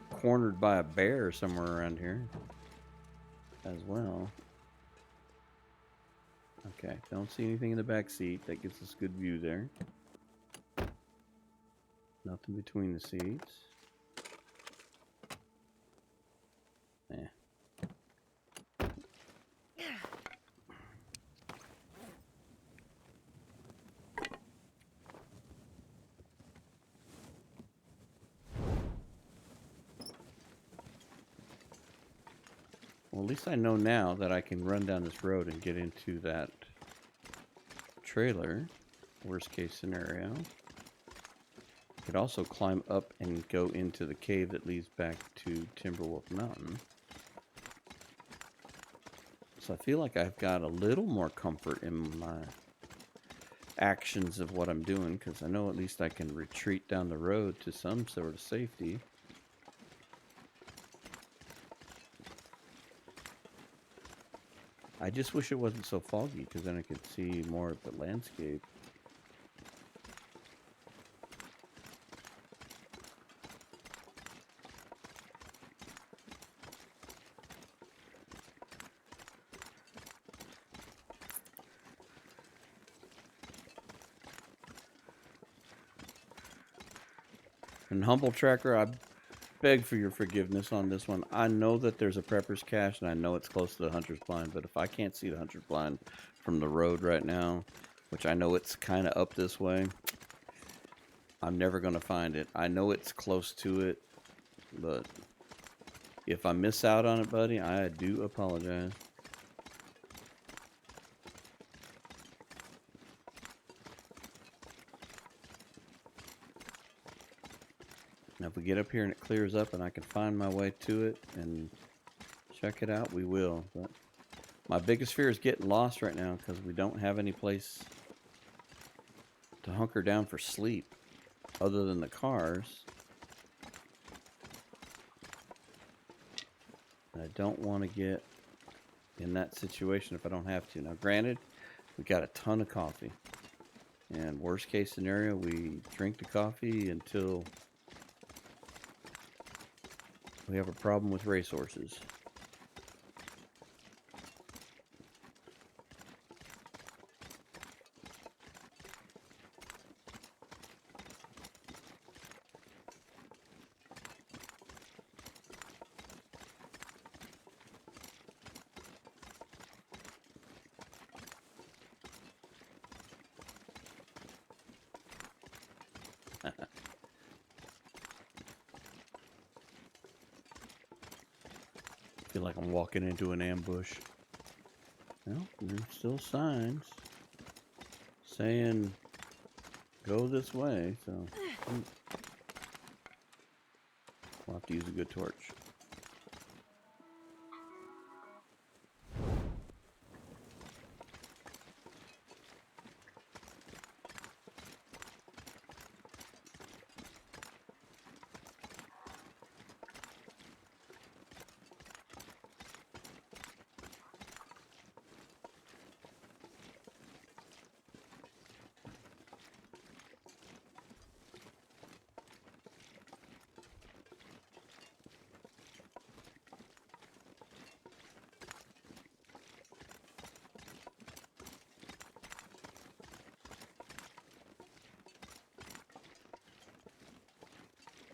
cornered by a bear somewhere around here as well. Okay, don't see anything in the back seat. That gives us good view there. Nothing between the seats. Eh. Well, at least I know now that I can run down this road and get into that trailer. Worst case scenario. I could also climb up and go into the cave that leads back to Timberwolf Mountain. So I feel like I've got a little more comfort in my actions of what I'm doing, because I know at least I can retreat down the road to some sort of safety. I just wish it wasn't so foggy, because then I could see more of the landscape. And Humble Tracker, I beg for your forgiveness on this one. I know that there's a prepper's cache, and I know it's close to the hunter's blind, but if I can't see the hunter's blind from the road right now, which I know it's kind of up this way, I'm never going to find it. I know it's close to it, but if I miss out on it, buddy, I do apologize. Now, if we get up here and it clears up and I can find my way to it and check it out, we will. But my biggest fear is getting lost right now because we don't have any place to hunker down for sleep other than the cars. And I don't want to get in that situation if I don't have to. Now, granted, we got a ton of coffee. And worst case scenario, we drink the coffee until we have a problem with racehorses. Feel like I'm walking into an ambush. Well, there's still signs saying go this way, so we'll have to use a good torch.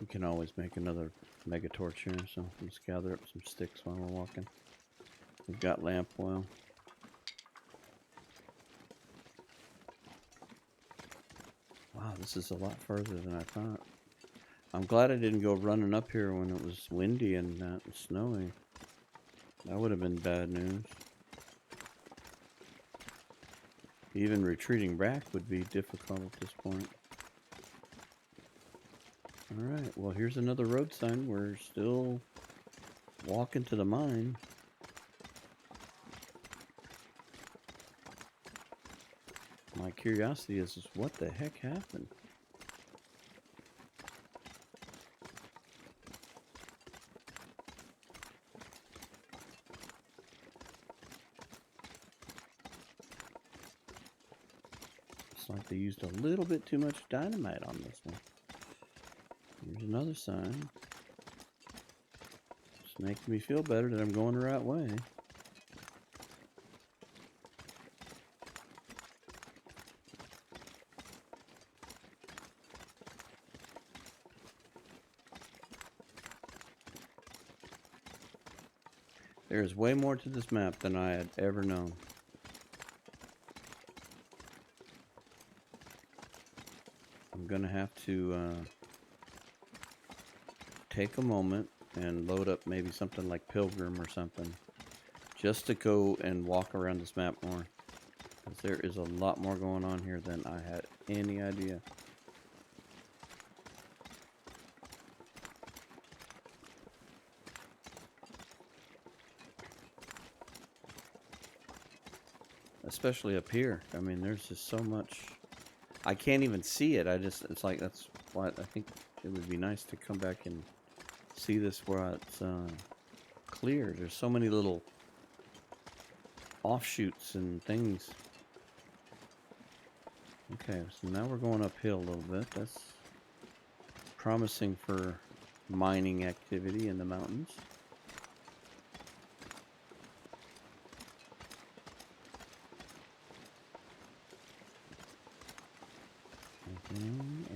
We can always make another mega torch here, so let's gather up some sticks while we're walking. We've got lamp oil. Wow, this is a lot further than I thought. I'm glad I didn't go running up here when it was windy and snowing. That would have been bad news. Even retreating back would be difficult at this point. Alright, well here's another road sign. We're still walking to the mine. My curiosity is what the heck happened? It's like they used a little bit too much dynamite on this one. Here's another sign. It's making me feel better that I'm going the right way. There's way more to this map than I had ever known. I'm gonna have to take a moment and load up maybe something like Pilgrim or something just to go and walk around this map more, because there is a lot more going on here than I had any idea. Especially up here. I mean, there's just so much. I can't even see it. It's like, that's why I think it would be nice to come back and see this where it's clear. There's so many little offshoots and things. Okay, so now we're going uphill a little bit. That's promising for mining activity in the mountains.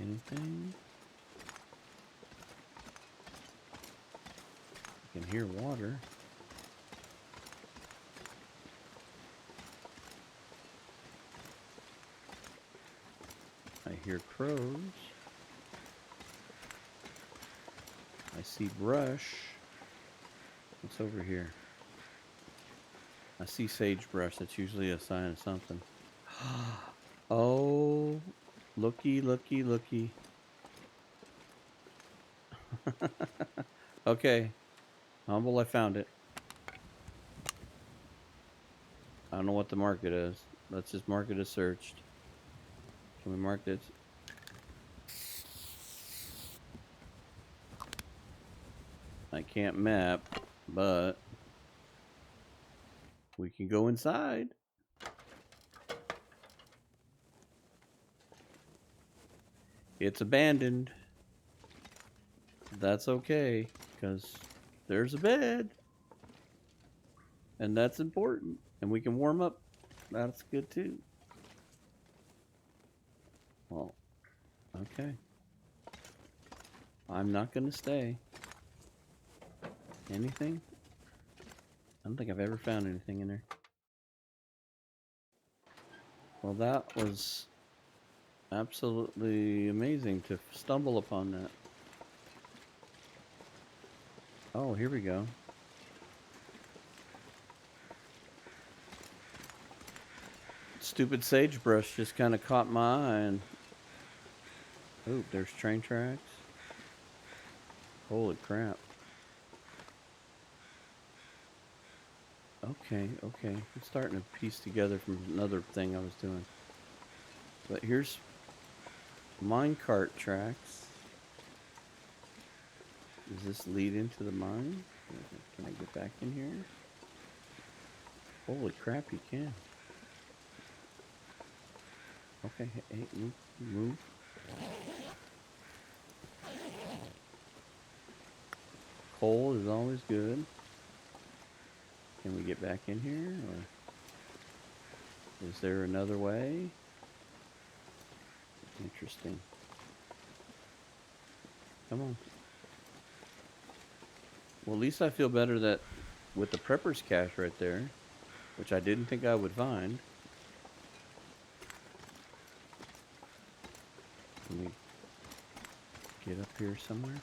Anything? I can hear water. I hear crows. I see brush. What's over here? I see sagebrush. That's usually a sign of something. Oh, looky, looky, looky. Okay. Humble, I found it. I don't know what the market is. Let's just mark it as searched. Can we mark it? I can't map, but we can go inside. It's abandoned. That's okay, because there's a bed. And that's important. And we can warm up. That's good too. Well, okay. I'm not going to stay. Anything? I don't think I've ever found anything in there. Well, that was absolutely amazing to stumble upon that. Oh, here we go. Stupid sagebrush just kind of caught my eye, and oh, there's train tracks. Holy crap. Okay. I'm starting to piece together from another thing I was doing. But here's minecart tracks. Does this lead into the mine? Can I get back in here? Holy crap, you can. Okay, hey, move. Coal is always good. Can we get back in here, or is there another way? Interesting. Come on. Well, at least I feel better that with the prepper's cache right there, which I didn't think I would find. Let me get up here somewhere.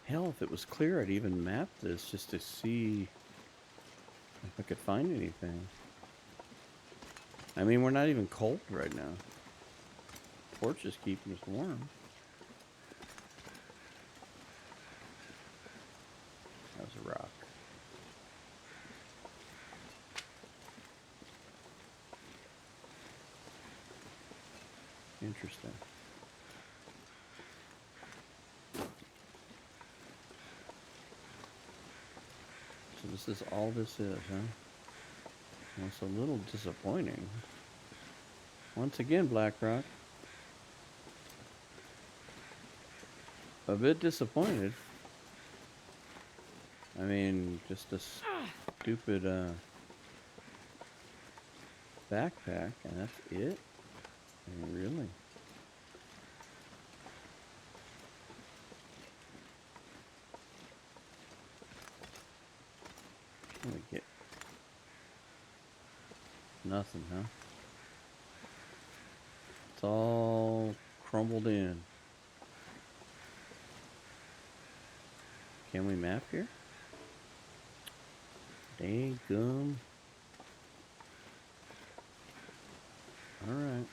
Hell, if it was clear, I'd even map this just to see if I could find anything. I mean, we're not even cold right now. Torch is keeping us warm. That was a rock. Interesting. So this is all this is, huh? Well, it's a little disappointing. Once again, Blackrock. A bit disappointed. I mean, just a stupid backpack, and that's it? I mean, really? Can we get nothing, huh? It's all crumbled in. Can we map here? Dang-gum. Alright.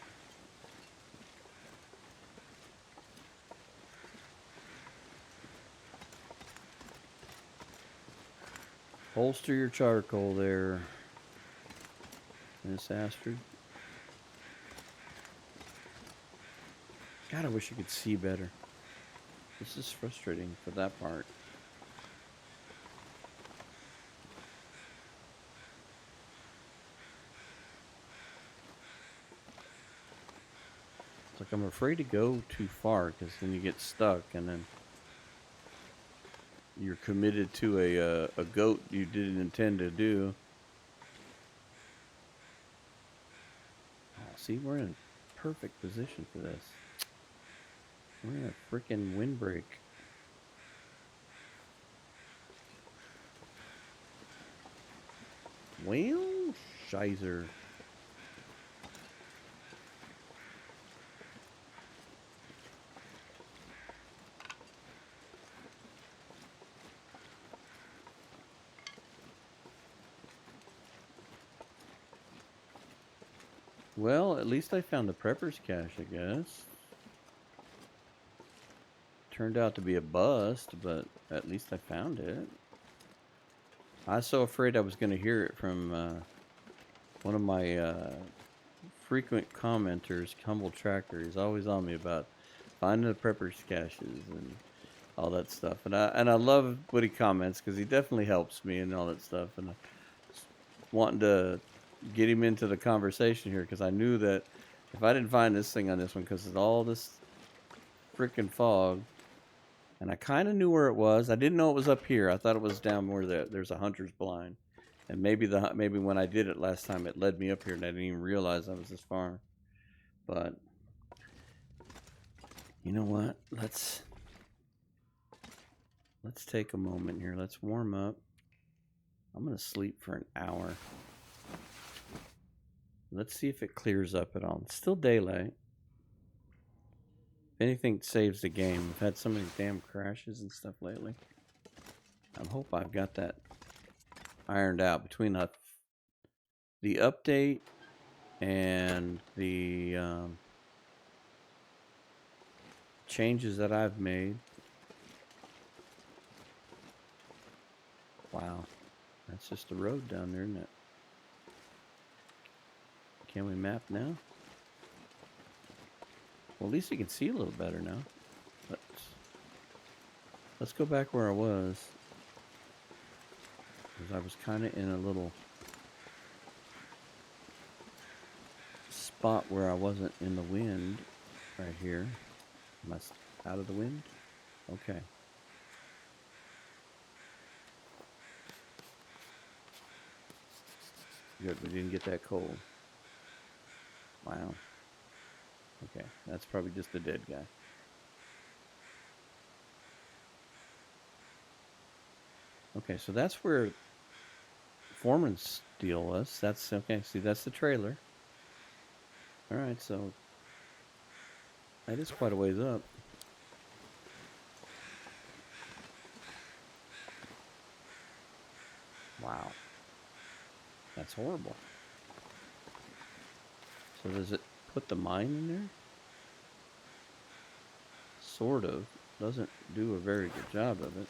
Holster your charcoal there, Miss Astrid. God, I wish I could see better. This is frustrating for that part. It's like I'm afraid to go too far because then you get stuck and then you're committed to a goat you didn't intend to do. Oh, see, we're in a perfect position for this. We're in a freaking windbreak. Well, shizer. Well, at least I found the prepper's cache, I guess. Turned out to be a bust, but at least I found it. I was so afraid I was going to hear it from one of my frequent commenters, Humble Tracker. He's always on me about finding the prepper's caches and all that stuff. And I love what he comments because he definitely helps me and all that stuff. And I wanting to get him into the conversation here because I knew that if I didn't find this thing on this one because of all this freaking fog, and I kind of knew where it was. I didn't know it was up here. I thought it was down where there's a hunter's blind, and maybe when I did it last time, it led me up here, and I didn't even realize I was this far. But you know what? Let's take a moment here. Let's warm up. I'm gonna sleep for an hour. Let's see if it clears up at all. It's still daylight. If anything saves the game. We've had so many damn crashes and stuff lately. I hope I've got that ironed out between the update and the changes that I've made. Wow. That's just the road down there, isn't it? Can we map now? Well, at least we can see a little better now. Let's go back where I was. Because I was kind of in a little spot where I wasn't in the wind right here. Am I out of the wind? Okay. Good, we didn't get that cold. Wow. Okay, that's probably just a dead guy. Okay, so that's where Foreman's deal was. That's okay. See, that's the trailer. All right, so that is quite a ways up. Wow, that's horrible. So does it put the mine in there? Sort of. Doesn't do a very good job of it.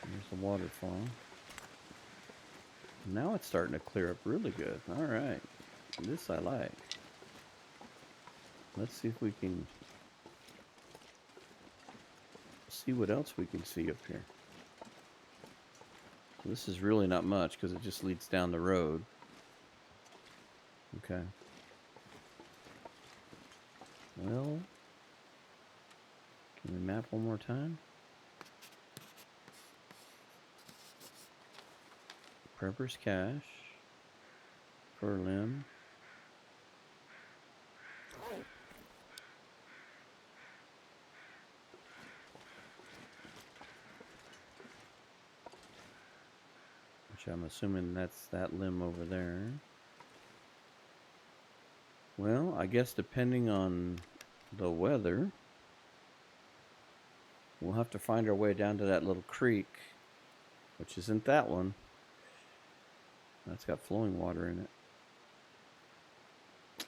There's the waterfall. Now it's starting to clear up really good. All right. This I like. Let's see if we can see what else we can see up here. So this is really not much because it just leads down the road. Okay. Well, can we map one more time? Prepper's Cache. Fur limb. Which I'm assuming that's that limb over there. Well, I guess depending on the weather, we'll have to find our way down to that little creek, which isn't that one. That's got flowing water in it.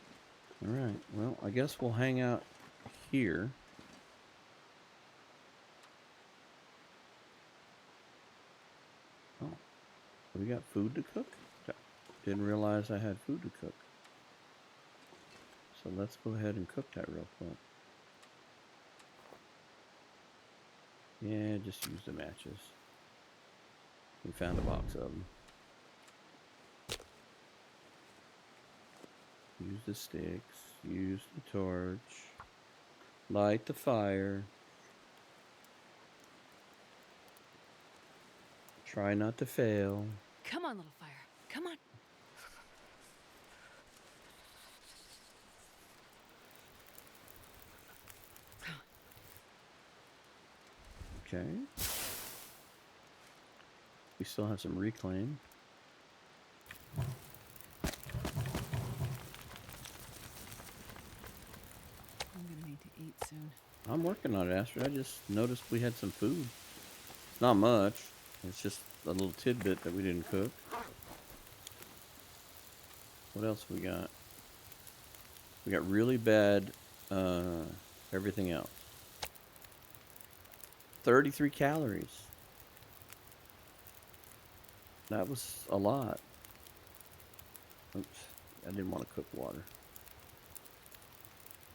Alright, well, I guess we'll hang out here. Oh, we got food to cook? Didn't realize I had food to cook. So let's go ahead and cook that real quick. Yeah, just use the matches. We found a box of them. Use the sticks, use the torch, light the fire. Try not to fail. Come on, little fire. Come on. Okay. We still have some reclaim. I'm gonna need to eat soon. I'm working on it, Astrid. I just noticed we had some food. Not much. It's just a little tidbit that we didn't cook. What else we got? We got really bad everything else. 33 calories. That was a lot. Oops. I didn't want to cook water.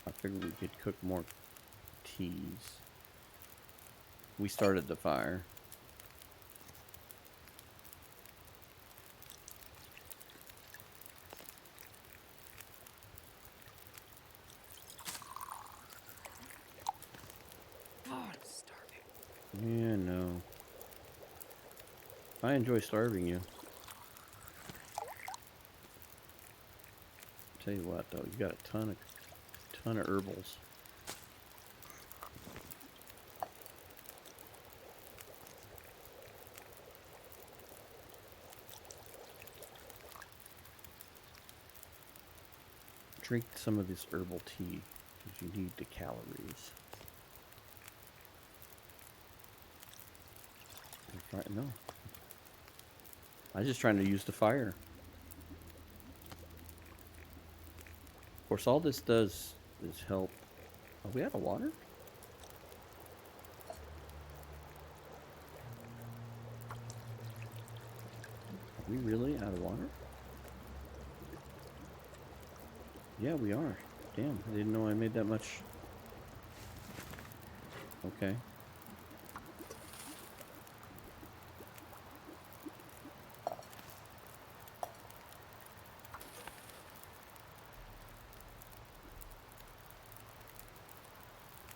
I figured we could cook more teas. We started the fire. Oh, I'm starving. Yeah, no. I enjoy starving you. Tell you what, though, you got a ton of herbals. Drink some of this herbal tea because you need the calories. No. I was just trying to use the fire. Of course, all this does is help. Are we out of water? Are we really out of water? Yeah, we are. Damn, I didn't know I made that much. Okay.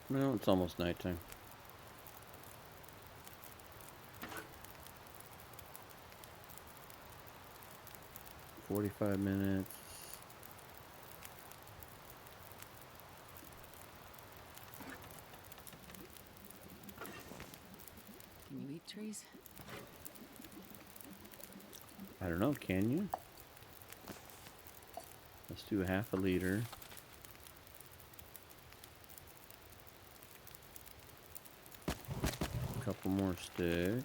Well, it's almost nighttime. 45 minutes. Can you eat trees? I don't know, can you? Let's do half a liter. A couple more sticks.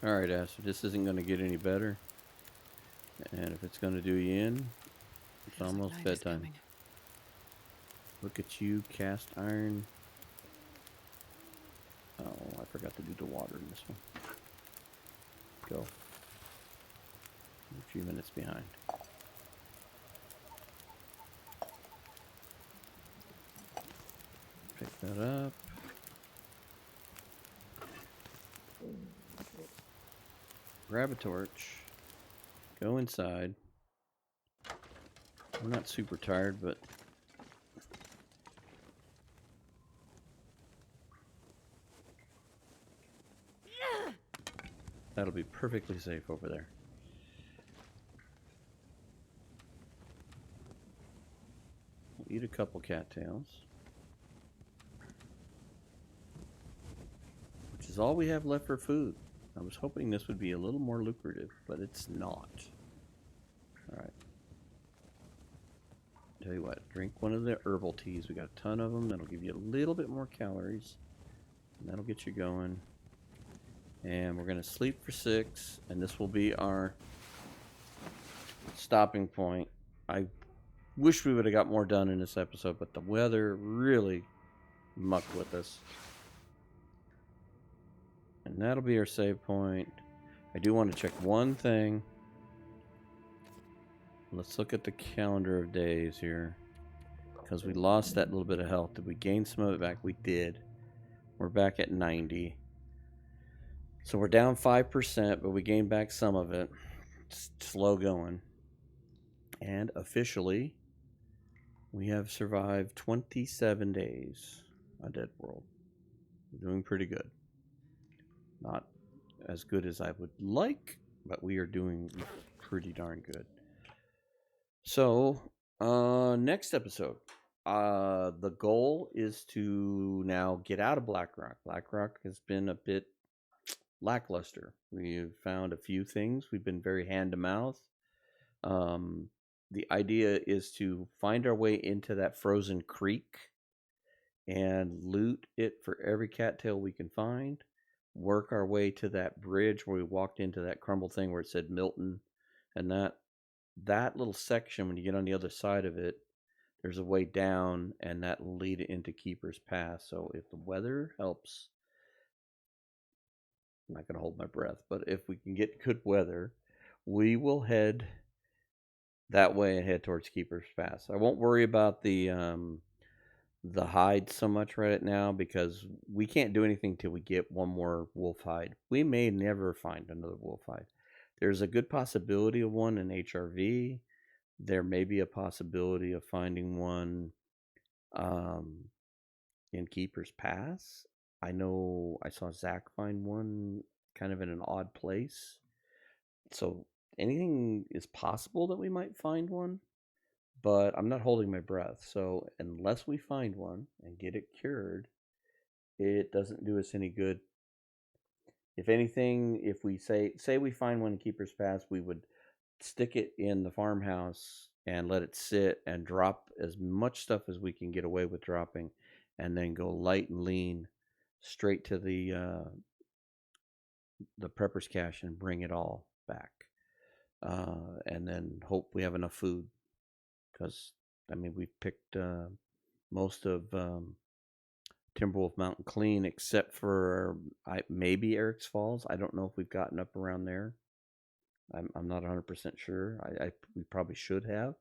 Alright, Astrid, this isn't going to get any better. And if it's going to do you in, it's Feels like almost night is bedtime. coming. Look at you, cast iron. Oh, I forgot to do the water in this one. Go. A few minutes behind. Pick that up. Grab a torch. Go inside. I'm not super tired, but that'll be perfectly safe over there. We'll eat a couple cattails. Which is all we have left for food. I was hoping this would be a little more lucrative, but it's not. Alright. Tell you what, drink one of the herbal teas. We got a ton of them. That'll give you a little bit more calories. And that'll get you going. And we're going to sleep for 6. And this will be our stopping point. I wish we would have got more done in this episode, but the weather really mucked with us. And that'll be our save point. I do want to check one thing. Let's look at the calendar of days here. Because we lost that little bit of health. Did we gain some of it back? We did. We're back at 90. So we're down 5%, but we gained back some of it. It's slow going. And officially, we have survived 27 days on DeadWorld. We're doing pretty good. Not as good as I would like, but we are doing pretty darn good. So, next episode. The goal is to now get out of Blackrock. Blackrock has been a bit lackluster. We've found a few things. We've been very hand to mouth. The idea is to find our way into that frozen creek and loot it for every cattail we can find. Work our way to that bridge where we walked into that crumble thing where it said Milton. And that little section, when you get on the other side of it, there's a way down, and that will lead into Keeper's Pass. So if the weather helps, I'm not going to hold my breath, but if we can get good weather, we will head that way and head towards Keeper's Pass. I won't worry about the hide so much right now because we can't do anything till we get one more wolf hide. We may never find another wolf hide. There's a good possibility of one in HRV. There may be a possibility of finding one in Keeper's Pass. I know I saw Zach find one kind of in an odd place. So anything is possible that we might find one, but I'm not holding my breath. So unless we find one and get it cured, it doesn't do us any good. If anything, if we say we find one in Keeper's Pass, we would stick it in the farmhouse and let it sit and drop as much stuff as we can get away with dropping, and then go light and lean straight to the prepper's cache and bring it all back, and then hope we have enough food, because I mean we've picked most of Timberwolf Mountain clean except for maybe Eric's Falls. I don't know if we've gotten up around there. I'm not 100% sure. We probably should have,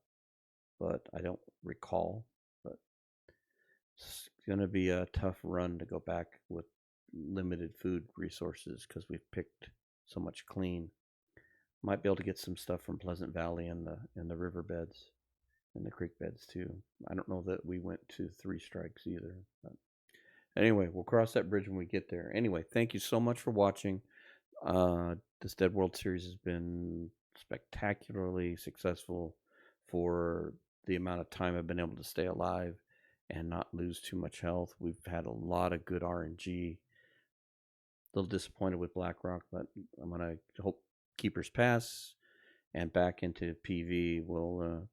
but I don't recall. But it's going to be a tough run to go back with limited food resources because we've picked so much clean. Might be able to get some stuff from Pleasant Valley and the riverbeds and the creek beds too. I don't know that we went to 3 strikes either. But Anyway, we'll cross that bridge when we get there. Anyway, thank you so much for watching. This Dead World series has been spectacularly successful for the amount of time I've been able to stay alive and not lose too much health. We've had a lot of good RNG. A little disappointed with BlackRock, but I'm gonna hope Keepers Pass and back into PV will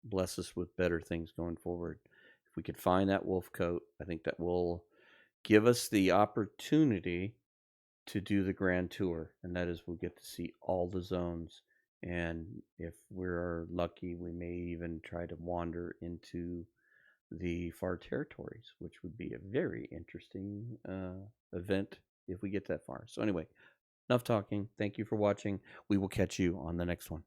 bless us with better things going forward. If we could find that wolf coat, I think that will give us the opportunity to do the grand tour, and that is we'll get to see all the zones. And if we're lucky, we may even try to wander into the far territories, which would be a very interesting event if we get that far. So, anyway, enough talking. Thank you for watching. We will catch you on the next one.